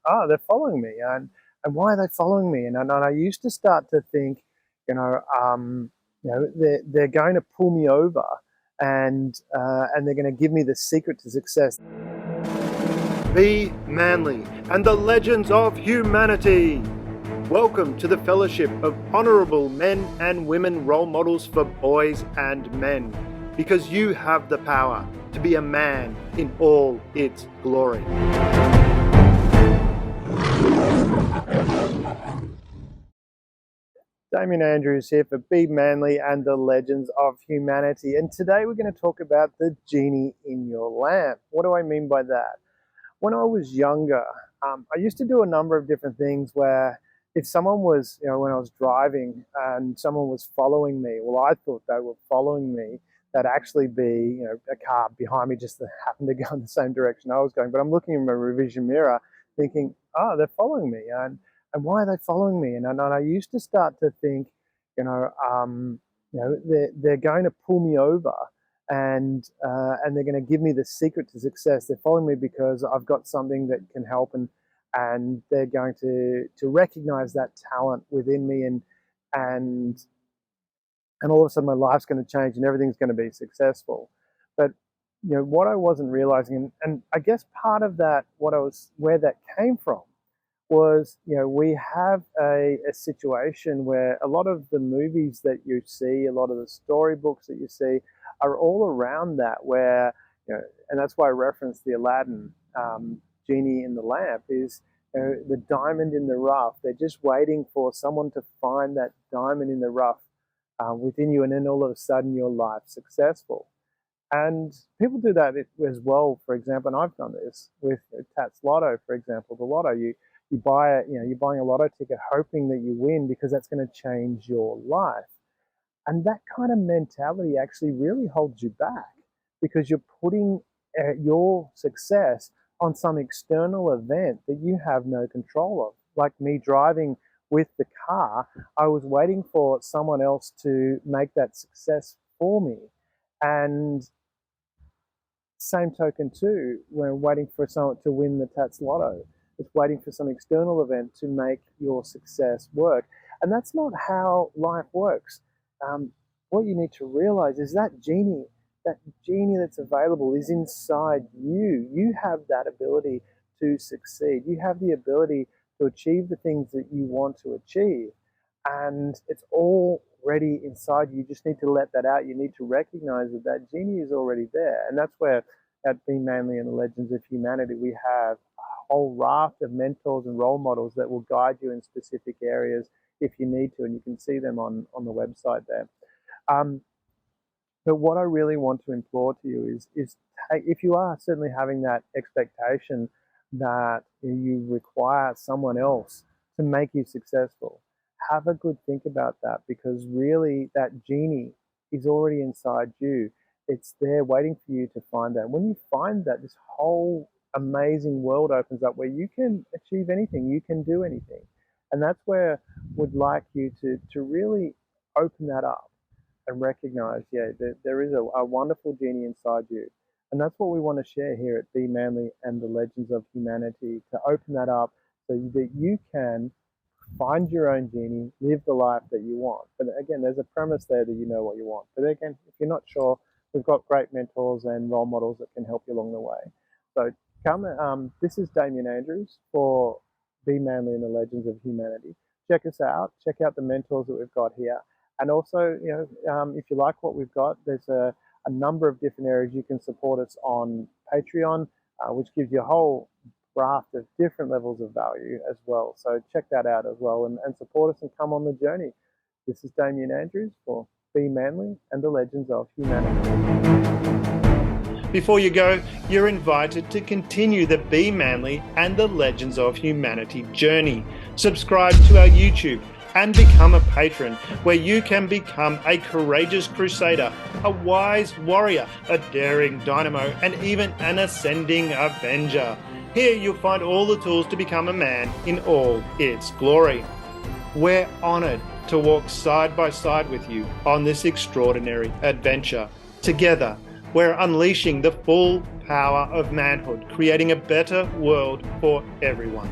oh, they're following me, and why are they following me? And I used to start to think, they're going to pull me over, and they're going to give me the secret to success. Be manly and the legends of humanity. Welcome to the fellowship of honourable men and women role models for boys and men, because you have the power to be a man in all its glory. Damian Andrews here for Be Manly and the Legends of Humanity. And today we're going to talk about the genie in your lamp. What do I mean by that? When I was younger, I used to do a number of different things where if someone was, when I was driving and someone was following me, well, I thought they were following me. That'd actually be, a car behind me just that happened to go in the same direction I was going. But I'm looking in my revision mirror thinking, oh, they're following me. And why are they following me? And I used to start to think, they're going to pull me over, and they're going to give me the secret to success. They're following me because I've got something that can help, and they're going to recognize that talent within me, and all of a sudden my life's going to change and everything's going to be successful. But what I wasn't realizing, and I guess part of that, where that came from was, we have a situation where a lot of the movies that you see, a lot of the storybooks that you see are all around that, where, and that's why I referenced the Aladdin genie in the lamp is, the diamond in the rough. They're just waiting for someone to find that diamond in the rough within you, and then all of a sudden your life's successful. And people do that as well. For example, and I've done this with Tats Lotto, for example. The lotto, you buy it, you're buying a lotto ticket hoping that you win because that's going to change your life. And that kind of mentality actually really holds you back, because you're putting your success on some external event that you have no control of. Like me driving with the car, I was waiting for someone else to make that success for me. And same token too, we're waiting for someone to win the Tats Lotto. It's waiting for some external event to make your success work. And that's not how life works. What you need to realize is that genie that's available is inside you. You have that ability to succeed. You have the ability to achieve the things that you want to achieve. And it's already inside you. You just need to let that out. You need to recognize that that genie is already there. And that's where at Be Manly and the Legends of Humanity, we have a whole raft of mentors and role models that will guide you in specific areas if you need to. And you can see them on the website there. But what I really want to implore to you is if you are certainly having that expectation that you require someone else to make you successful, have a good think about that, because really that genie is already inside you. It's there waiting for you to find that. When you find that, this whole amazing world opens up where you can achieve anything, you can do anything. And that's where we'd like you to really open that up and recognize, that there is a wonderful genie inside you. And that's what we want to share here at Be Manly and the Legends of Humanity, to open that up so that you can find your own genie, live the life that you want. But again, there's a premise there that you know what you want. But again, if you're not sure, we've got great mentors and role models that can help you along the way. So come, this is Damian Andrews for Be Manly and the Legends of Humanity. Check us out. Check out the mentors that we've got here. And also, if you like what we've got, there's a number of different areas you can support us on Patreon, which gives you a whole raft of different levels of value as well. So check that out as well, and support us and come on the journey. This is Damian Andrews for Be Manly and the Legends of Humanity. Before you go, you're invited to continue the Be Manly and the Legends of Humanity journey. Subscribe to our YouTube and become a patron, where you can become a courageous crusader, a wise warrior, a daring dynamo, and even an ascending avenger. Here you'll find all the tools to become a man in all its glory. We're honored to walk side by side with you on this extraordinary adventure. Together, we're unleashing the full power of manhood, creating a better world for everyone.